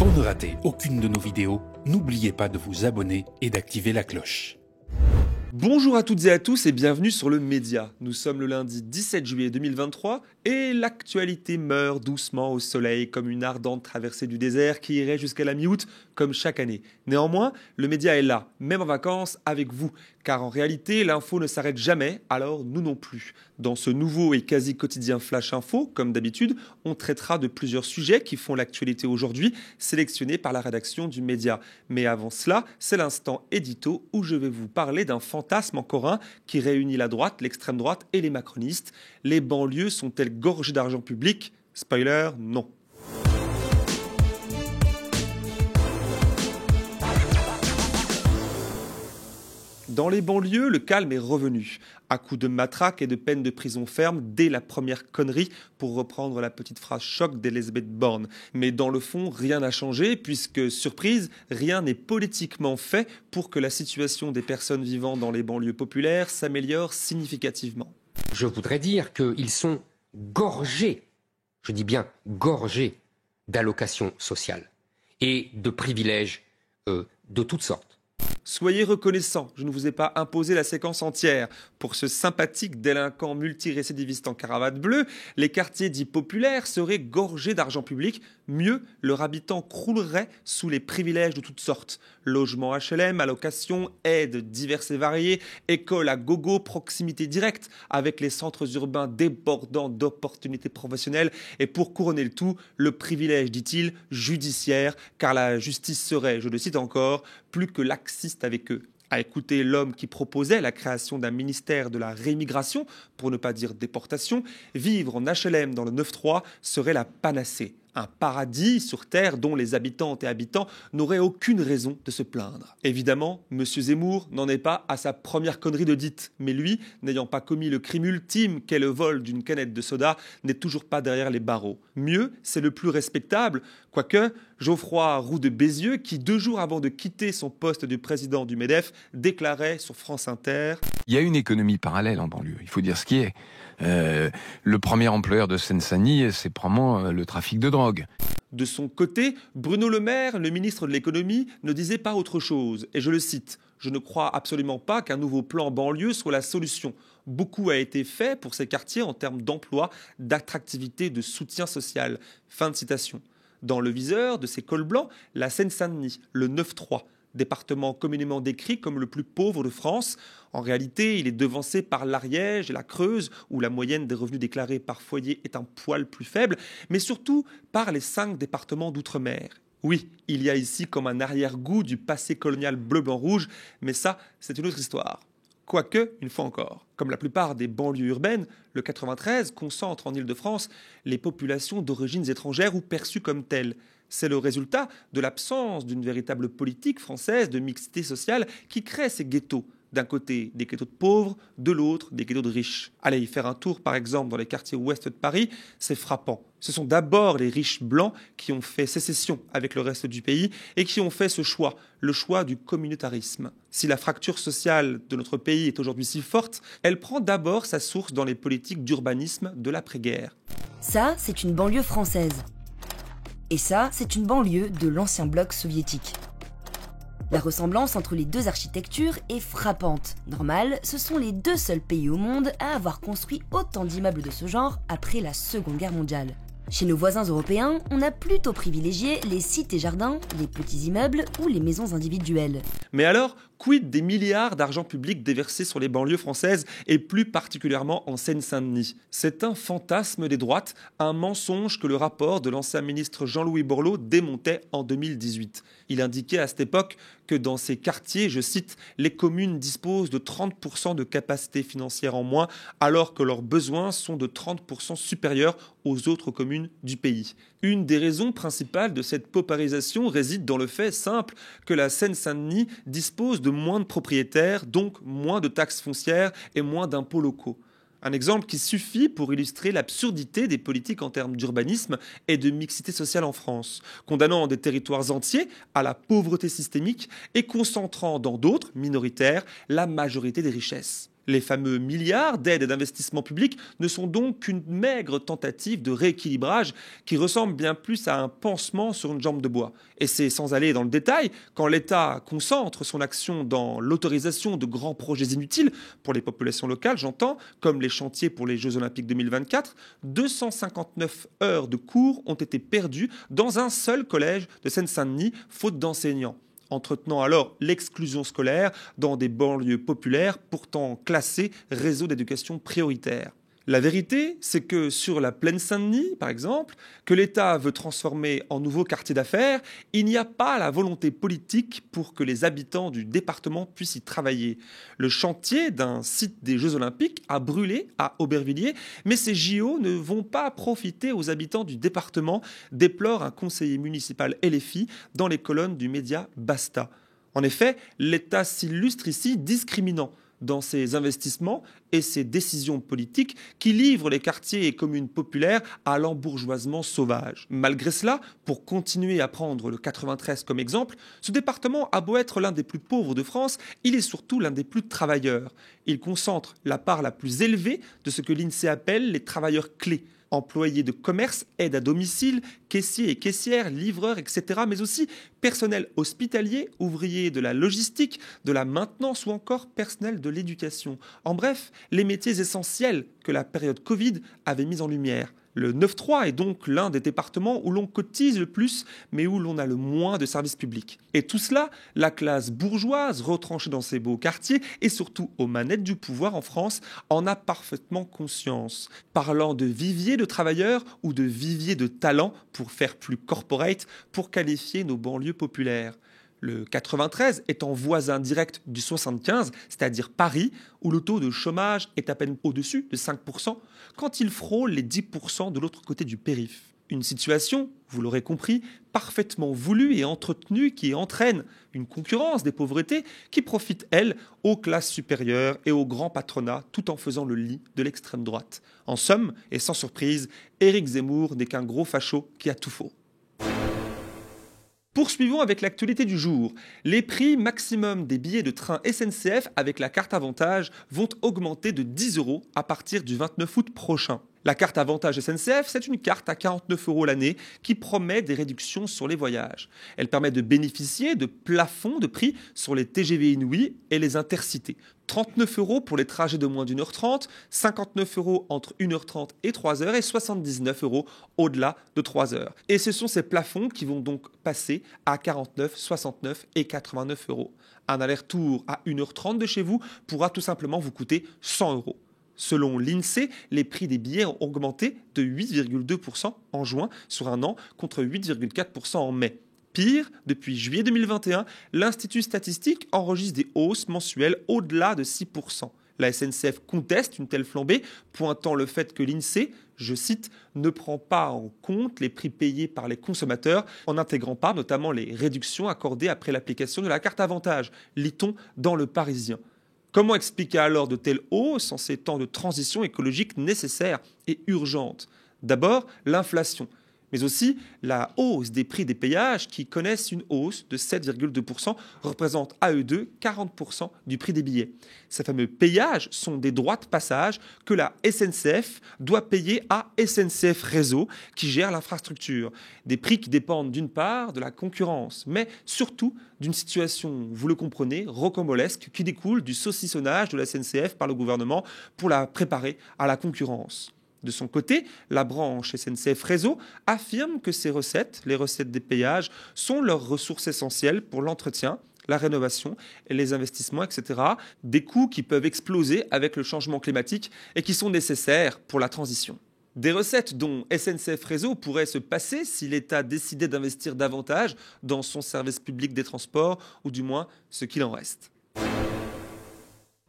Pour ne rater aucune de nos vidéos, n'oubliez pas de vous abonner et d'activer la cloche. Bonjour à toutes et à tous et bienvenue sur le Média. Nous sommes le lundi 17 juillet 2023 et l'actualité meurt doucement au soleil comme une ardente traversée du désert qui irait jusqu'à la mi-août comme chaque année. Néanmoins, le Média est là, même en vacances, avec vous. Car en réalité, l'info ne s'arrête jamais, alors nous non plus. Dans ce nouveau et quasi quotidien Flash Info, comme d'habitude, on traitera de plusieurs sujets qui font l'actualité aujourd'hui, sélectionnés par la rédaction du Média. Mais avant cela, c'est l'instant édito où je vais vous parler d'un fantasme encore un qui réunit la droite, l'extrême droite et les macronistes. Les banlieues sont-elles gorgées d'argent public ? Spoiler, non. Dans les banlieues, le calme est revenu, à coups de matraque et de peine de prison ferme dès la première connerie, pour reprendre la petite phrase choc d'Elisabeth Borne. Mais dans le fond, rien n'a changé, puisque, surprise, rien n'est politiquement fait pour que la situation des personnes vivant dans les banlieues populaires s'améliore significativement. Je voudrais dire qu'ils sont gorgés, je dis bien gorgés, d'allocations sociales et de privilèges de toutes sortes. Soyez reconnaissants, je ne vous ai pas imposé la séquence entière. Pour ce sympathique délinquant multirécidiviste en cravate bleue, les quartiers dits populaires seraient gorgés d'argent public. Mieux, leurs habitants crouleraient sous les privilèges de toutes sortes. Logements HLM, allocations, aides diverses et variées, écoles à gogo, proximité directe avec les centres urbains débordant d'opportunités professionnelles. Et pour couronner le tout, le privilège, dit-il, judiciaire, car la justice serait, je le cite encore, plus que laxiste avec eux. À écouter l'homme qui proposait la création d'un ministère de la rémigration, pour ne pas dire déportation, vivre en HLM dans le 9-3 serait la panacée. Un paradis sur terre dont les habitantes et habitants n'auraient aucune raison de se plaindre. Évidemment, M. Zemmour n'en est pas à sa première connerie de dite, mais lui, n'ayant pas commis le crime ultime qu'est le vol d'une canette de soda, n'est toujours pas derrière les barreaux. Mieux, c'est le plus respectable, quoique Geoffroy Roux de Bézieux, qui 2 jours avant de quitter son poste de président du MEDEF, déclarait sur France Inter « Il y a une économie parallèle en banlieue, il faut dire ce qui est. Le premier employeur de Seine-Saint-Denis, c'est probablement le trafic de drogue. » De son côté, Bruno Le Maire, le ministre de l'économie, ne disait pas autre chose, et je le cite « Je ne crois absolument pas qu'un nouveau plan banlieue soit la solution. Beaucoup a été fait pour ces quartiers en termes d'emploi, d'attractivité, de soutien social. » Fin de citation. Dans le viseur de ces cols blancs, la Seine-Saint-Denis, le 9-3, département communément décrit comme le plus pauvre de France. En réalité, il est devancé par l'Ariège et la Creuse, où la moyenne des revenus déclarés par foyer est un poil plus faible, mais surtout par les 5 départements d'outre-mer. Oui, il y a ici comme un arrière-goût du passé colonial bleu-blanc-rouge, mais ça, c'est une autre histoire. Quoique, une fois encore, comme la plupart des banlieues urbaines, le 93 concentre en Île-de-France les populations d'origines étrangères ou perçues comme telles. C'est le résultat de l'absence d'une véritable politique française de mixité sociale qui crée ces ghettos. D'un côté, des ghettos de pauvres, de l'autre, des ghettos de riches. Allez y faire un tour, par exemple, dans les quartiers ouest de Paris, c'est frappant. Ce sont d'abord les riches blancs qui ont fait sécession avec le reste du pays et qui ont fait ce choix, le choix du communautarisme. Si la fracture sociale de notre pays est aujourd'hui si forte, elle prend d'abord sa source dans les politiques d'urbanisme de l'après-guerre. Ça, c'est une banlieue française. Et ça, c'est une banlieue de l'ancien bloc soviétique. La ressemblance entre les deux architectures est frappante. Normal, ce sont les 2 seuls pays au monde à avoir construit autant d'immeubles de ce genre après la Seconde Guerre mondiale. Chez nos voisins européens, on a plutôt privilégié les cités-jardins, les petits immeubles ou les maisons individuelles. Mais alors, quid des milliards d'argent public déversés sur les banlieues françaises et plus particulièrement en Seine-Saint-Denis ? C'est un fantasme des droites, un mensonge que le rapport de l'ancien ministre Jean-Louis Borloo démontait en 2018. Il indiquait à cette époque que dans ces quartiers, je cite, « les communes disposent de 30% de capacité financière en moins alors que leurs besoins sont de 30% supérieurs aux autres communes du pays. » Une des raisons principales de cette paupérisation réside dans le fait simple que la Seine-Saint-Denis dispose de moins de propriétaires, donc moins de taxes foncières et moins d'impôts locaux. Un exemple qui suffit pour illustrer l'absurdité des politiques en termes d'urbanisme et de mixité sociale en France, condamnant des territoires entiers à la pauvreté systémique et concentrant dans d'autres, minoritaires, la majorité des richesses. Les fameux milliards d'aides et d'investissements publics ne sont donc qu'une maigre tentative de rééquilibrage qui ressemble bien plus à un pansement sur une jambe de bois. Et c'est sans aller dans le détail, quand l'État concentre son action dans l'autorisation de grands projets inutiles, pour les populations locales j'entends, comme les chantiers pour les Jeux Olympiques 2024, 259 heures de cours ont été perdues dans un seul collège de Seine-Saint-Denis, faute d'enseignants, entretenant alors l'exclusion scolaire dans des banlieues populaires pourtant classées réseau d'éducation prioritaire. La vérité, c'est que sur la plaine Saint-Denis, par exemple, que l'État veut transformer en nouveau quartier d'affaires, il n'y a pas la volonté politique pour que les habitants du département puissent y travailler. Le chantier d'un site des Jeux Olympiques a brûlé à Aubervilliers, mais ces JO ne vont pas profiter aux habitants du département, déplore un conseiller municipal LFI dans les colonnes du média Basta. En effet, l'État s'illustre ici discriminant dans ses investissements et ses décisions politiques qui livrent les quartiers et communes populaires à l'embourgeoisement sauvage. Malgré cela, pour continuer à prendre le 93 comme exemple, ce département a beau être l'un des plus pauvres de France, il est surtout l'un des plus travailleurs. Il concentre la part la plus élevée de ce que l'INSEE appelle les travailleurs clés. Employés de commerce, aides à domicile, caissiers et caissières, livreurs, etc., mais aussi personnel hospitalier, ouvriers de la logistique, de la maintenance ou encore personnel de l'éducation. En bref, les métiers essentiels que la période Covid avait mis en lumière. Le 9-3 est donc l'un des départements où l'on cotise le plus, mais où l'on a le moins de services publics. Et tout cela, la classe bourgeoise, retranchée dans ses beaux quartiers, et surtout aux manettes du pouvoir en France, en a parfaitement conscience. Parlant de vivier de travailleurs ou de vivier de talents, pour faire plus corporate, pour qualifier nos banlieues populaires. Le 93 étant voisin direct du 75, c'est-à-dire Paris, où le taux de chômage est à peine au-dessus de 5%, quand il frôle les 10% de l'autre côté du périph'. Une situation, vous l'aurez compris, parfaitement voulue et entretenue qui entraîne une concurrence des pauvretés qui profite, elle, aux classes supérieures et au grand patronat tout en faisant le lit de l'extrême droite. En somme, et sans surprise, Éric Zemmour n'est qu'un gros facho qui a tout faux. Poursuivons avec l'actualité du jour. Les prix maximum des billets de train SNCF avec la carte Avantage vont augmenter de 10 € à partir du 29 août prochain. La carte Avantage SNCF, c'est une carte à 49 € l'année qui promet des réductions sur les voyages. Elle permet de bénéficier de plafonds de prix sur les TGV Inouï et les Intercités. 39 € pour les trajets de moins d'1h30, 59 € entre 1h30 et 3h et 79 € au-delà de 3h. Et ce sont ces plafonds qui vont donc passer à 49, 69 et 89 €. Un aller-retour à 1h30 de chez vous pourra tout simplement vous coûter 100 €. Selon l'INSEE, les prix des billets ont augmenté de 8,2% en juin sur un an contre 8,4% en mai. Pire, depuis juillet 2021, l'Institut statistique enregistre des hausses mensuelles au-delà de 6%. La SNCF conteste une telle flambée, pointant le fait que l'INSEE, je cite, ne prend pas en compte les prix payés par les consommateurs en n'intégrant pas notamment les réductions accordées après l'application de la carte Avantage, lit-on dans Le Parisien. Comment expliquer alors de telles hausses en ces temps de transition écologique nécessaire et urgente ? D'abord, l'inflation, mais aussi la hausse des prix des péages qui connaissent une hausse de 7,2%, représentent à eux deux 40% du prix des billets. Ces fameux péages sont des droits de passage que la SNCF doit payer à SNCF Réseau qui gère l'infrastructure. Des prix qui dépendent d'une part de la concurrence, mais surtout d'une situation, vous le comprenez, rocambolesque qui découle du saucissonnage de la SNCF par le gouvernement pour la préparer à la concurrence. De son côté, la branche SNCF Réseau affirme que ces recettes, les recettes des péages, sont leurs ressources essentielles pour l'entretien, la rénovation et les investissements, etc. Des coûts qui peuvent exploser avec le changement climatique et qui sont nécessaires pour la transition. Des recettes dont SNCF Réseau pourrait se passer si l'État décidait d'investir davantage dans son service public des transports, ou du moins ce qu'il en reste.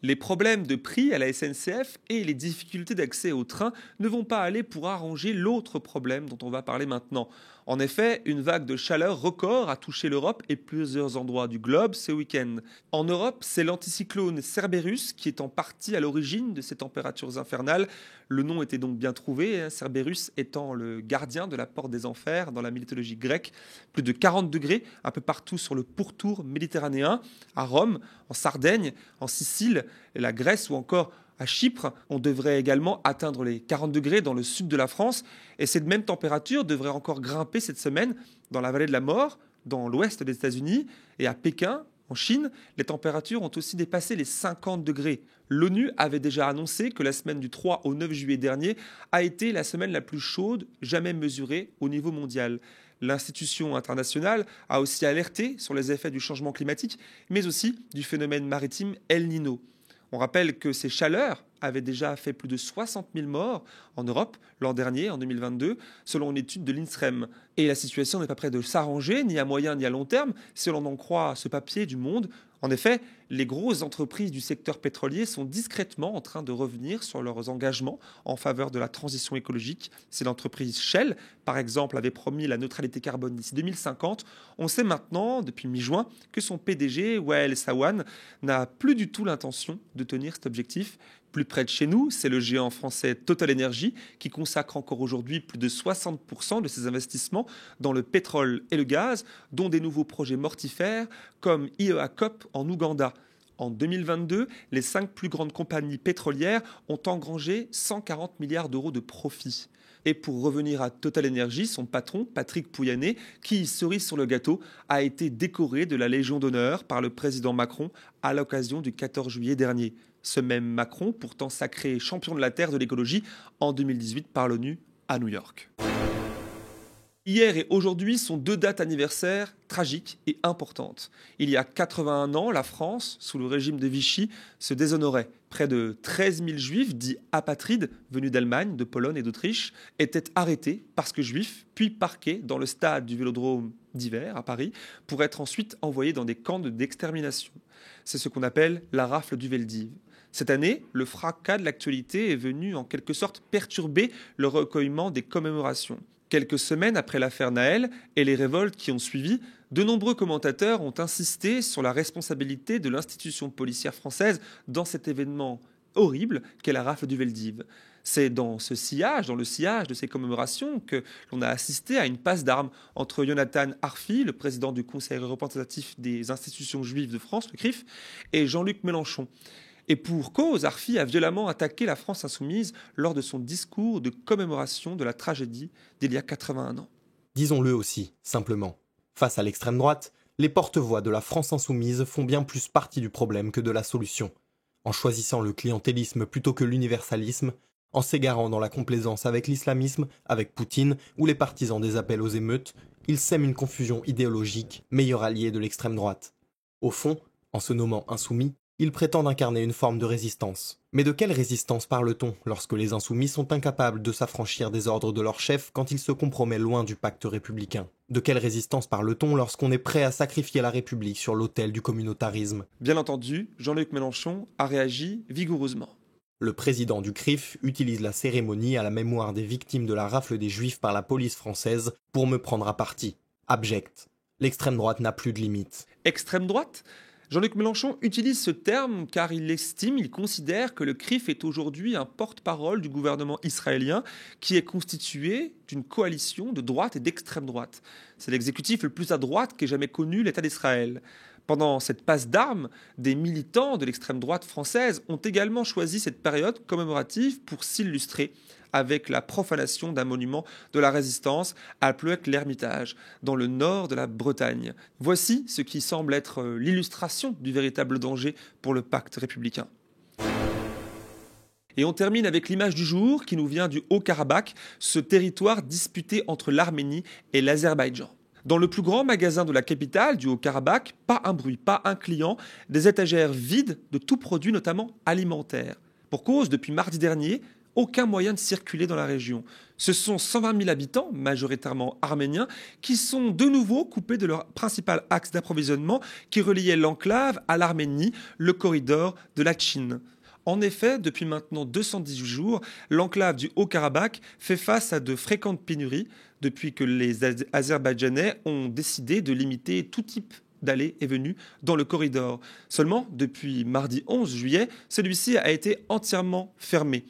Les problèmes de prix à la SNCF et les difficultés d'accès au train ne vont pas aller pour arranger l'autre problème dont on va parler maintenant. En effet, une vague de chaleur record a touché l'Europe et plusieurs endroits du globe ce week-end. En Europe, c'est l'anticyclone Cerberus qui est en partie à l'origine de ces températures infernales. Le nom était donc bien trouvé, Cerberus étant le gardien de la porte des enfers dans la mythologie grecque. Plus de 40 degrés un peu partout sur le pourtour méditerranéen, à Rome, en Sardaigne, en Sicile, et la Grèce ou encore à Chypre. On devrait également atteindre les 40 degrés dans le sud de la France. Et cette même température devrait encore grimper cette semaine dans la vallée de la mort, dans l'ouest des États-Unis, et à Pékin, en Chine, les températures ont aussi dépassé les 50 degrés. L'ONU avait déjà annoncé que la semaine du 3 au 9 juillet dernier a été la semaine la plus chaude jamais mesurée au niveau mondial. L'institution internationale a aussi alerté sur les effets du changement climatique, mais aussi du phénomène maritime El Niño. On rappelle que ces chaleurs avaient déjà fait plus de 60 000 morts en Europe l'an dernier, en 2022, selon une étude de l'INSREM. Et la situation n'est pas près de s'arranger, ni à moyen ni à long terme, si l'on en croit ce papier du Monde. En effet, les grosses entreprises du secteur pétrolier sont discrètement en train de revenir sur leurs engagements en faveur de la transition écologique. Si l'entreprise Shell, par exemple, avait promis la neutralité carbone d'ici 2050, on sait maintenant, depuis mi-juin, que son PDG, Wael Sawan, n'a plus du tout l'intention de tenir cet objectif. Plus près de chez nous, c'est le géant français Total Energy qui consacre encore aujourd'hui plus de 60% de ses investissements dans le pétrole et le gaz, dont des nouveaux projets mortifères comme IEA Corp en Ouganda. En 2022, les 5 plus grandes compagnies pétrolières ont engrangé 140 milliards d'euros de profits. Et pour revenir à Total Energy, son patron, Patrick Pouyanné, qui, cerise sur le gâteau, a été décoré de la Légion d'honneur par le président Macron à l'occasion du 14 juillet dernier. Ce même Macron, pourtant sacré champion de la Terre de l'écologie en 2018 par l'ONU à New York. Hier et aujourd'hui sont 2 dates anniversaires tragiques et importantes. Il y a 81 ans, la France, sous le régime de Vichy, se déshonorait. Près de 13 000 juifs, dits apatrides, venus d'Allemagne, de Pologne et d'Autriche, étaient arrêtés parce que juifs, puis parqués dans le stade du Vélodrome d'hiver à Paris, pour être ensuite envoyés dans des camps d'extermination. C'est ce qu'on appelle la rafle du Veldiv. Cette année, le fracas de l'actualité est venu en quelque sorte perturber le recueillement des commémorations. Quelques semaines après l'affaire Naël et les révoltes qui ont suivi, de nombreux commentateurs ont insisté sur la responsabilité de l'institution policière française dans cet événement horrible qu'est la rafle du Veldiv. C'est dans le sillage de ces commémorations que l'on a assisté à une passe d'armes entre Jonathan Arfi, le président du Conseil représentatif des institutions juives de France, le CRIF, et Jean-Luc Mélenchon. Et pour cause, Arfi a violemment attaqué la France insoumise lors de son discours de commémoration de la tragédie d'il y a 81 ans. Disons-le aussi, simplement. Face à l'extrême droite, les porte-voix de la France insoumise font bien plus partie du problème que de la solution. En choisissant le clientélisme plutôt que l'universalisme, en s'égarant dans la complaisance avec l'islamisme, avec Poutine ou les partisans des appels aux émeutes, ils sèment une confusion idéologique, meilleur allié de l'extrême droite. Au fond, en se nommant insoumis, ils prétendent incarner une forme de résistance. Mais de quelle résistance parle-t-on lorsque les insoumis sont incapables de s'affranchir des ordres de leur chef quand il se compromet loin du pacte républicain? De quelle résistance parle-t-on lorsqu'on est prêt à sacrifier la République sur l'autel du communautarisme? Bien entendu, Jean-Luc Mélenchon a réagi vigoureusement. Le président du CRIF utilise la cérémonie à la mémoire des victimes de la rafle des Juifs par la police française pour me prendre à partie. Abject. L'extrême droite n'a plus de limite. Extrême droite ? Jean-Luc Mélenchon utilise ce terme car il considère que le CRIF est aujourd'hui un porte-parole du gouvernement israélien qui est constitué d'une coalition de droite et d'extrême droite. C'est l'exécutif le plus à droite qu'ait jamais connu l'État d'Israël. Pendant cette passe d'armes, des militants de l'extrême droite française ont également choisi cette période commémorative pour s'illustrer avec la profanation d'un monument de la résistance à Pleuc-l'Hermitage, dans le nord de la Bretagne. Voici ce qui semble être l'illustration du véritable danger pour le pacte républicain. Et on termine avec l'image du jour qui nous vient du Haut-Karabakh, ce territoire disputé entre l'Arménie et l'Azerbaïdjan. Dans le plus grand magasin de la capitale du Haut-Karabakh, pas un bruit, pas un client, des étagères vides de tout produit, notamment alimentaire. Pour cause, depuis mardi dernier, aucun moyen de circuler dans la région. Ce sont 120 000 habitants, majoritairement arméniens, qui sont de nouveau coupés de leur principal axe d'approvisionnement qui reliait l'enclave à l'Arménie, le corridor de Latchine. En effet, depuis maintenant 218 jours, l'enclave du Haut-Karabakh fait face à de fréquentes pénuries depuis que les Azerbaïdjanais ont décidé de limiter tout type d'allées et venues dans le corridor. Seulement, depuis mardi 11 juillet, celui-ci a été entièrement fermé.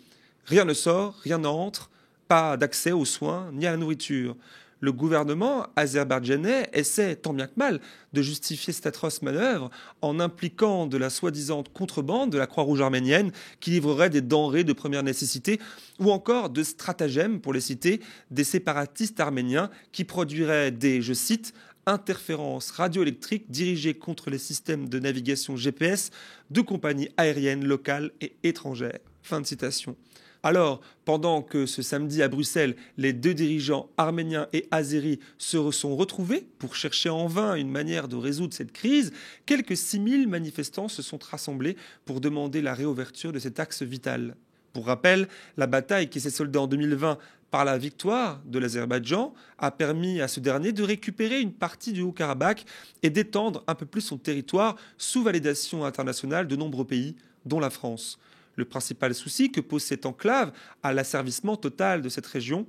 Rien ne sort, rien n'entre, pas d'accès aux soins ni à la nourriture. Le gouvernement azerbaïdjanais essaie, tant bien que mal, de justifier cette atroce manœuvre en impliquant de la soi-disant contrebande de la Croix-Rouge arménienne qui livrerait des denrées de première nécessité ou encore de stratagèmes, pour les citer, des séparatistes arméniens qui produiraient des, je cite, interférences radioélectriques dirigées contre les systèmes de navigation GPS de compagnies aériennes locales et étrangères. Fin de citation. Alors, pendant que ce samedi à Bruxelles, les deux dirigeants arméniens et azéris se sont retrouvés pour chercher en vain une manière de résoudre cette crise, quelques 6000 manifestants se sont rassemblés pour demander la réouverture de cet axe vital. Pour rappel, la bataille qui s'est soldée en 2020 par la victoire de l'Azerbaïdjan a permis à ce dernier de récupérer une partie du Haut-Karabakh et d'étendre un peu plus son territoire sous validation internationale de nombreux pays, dont la France. Le principal souci que pose cette enclave à l'asservissement total de cette région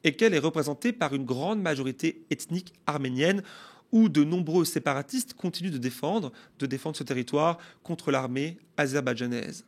est qu'elle est représentée par une grande majorité ethnique arménienne où de nombreux séparatistes continuent de défendre ce territoire contre l'armée azerbaïdjanaise.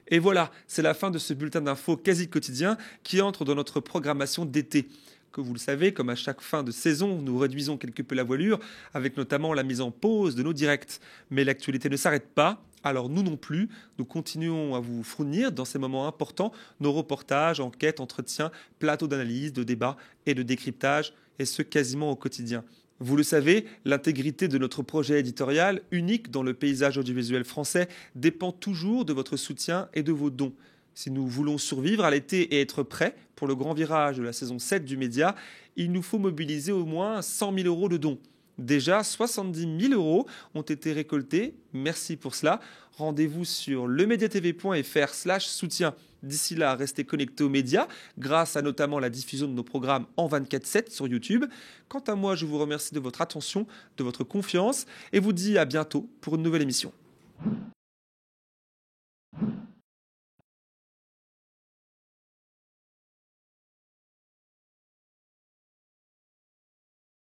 Et voilà, c'est la fin de ce bulletin d'infos quasi quotidien qui entre dans notre programmation d'été. Que vous le savez, comme à chaque fin de saison, nous réduisons quelque peu la voilure, avec notamment la mise en pause de nos directs. Mais l'actualité ne s'arrête pas, alors nous non plus. Nous continuons à vous fournir, dans ces moments importants, nos reportages, enquêtes, entretiens, plateaux d'analyse, de débat et de décryptage, et ce quasiment au quotidien. Vous le savez, l'intégrité de notre projet éditorial, unique dans le paysage audiovisuel français, dépend toujours de votre soutien et de vos dons. Si nous voulons survivre à l'été et être prêts pour le grand virage de la saison 7 du média, il nous faut mobiliser au moins 100 000 € de dons. Déjà, 70 000 € ont été récoltés. Merci pour cela. Rendez-vous sur lemediatv.fr/soutien. D'ici là, restez connectés aux médias, grâce à notamment la diffusion de nos programmes en 24/7 sur YouTube. Quant à moi, je vous remercie de votre attention, de votre confiance, et vous dis à bientôt pour une nouvelle émission.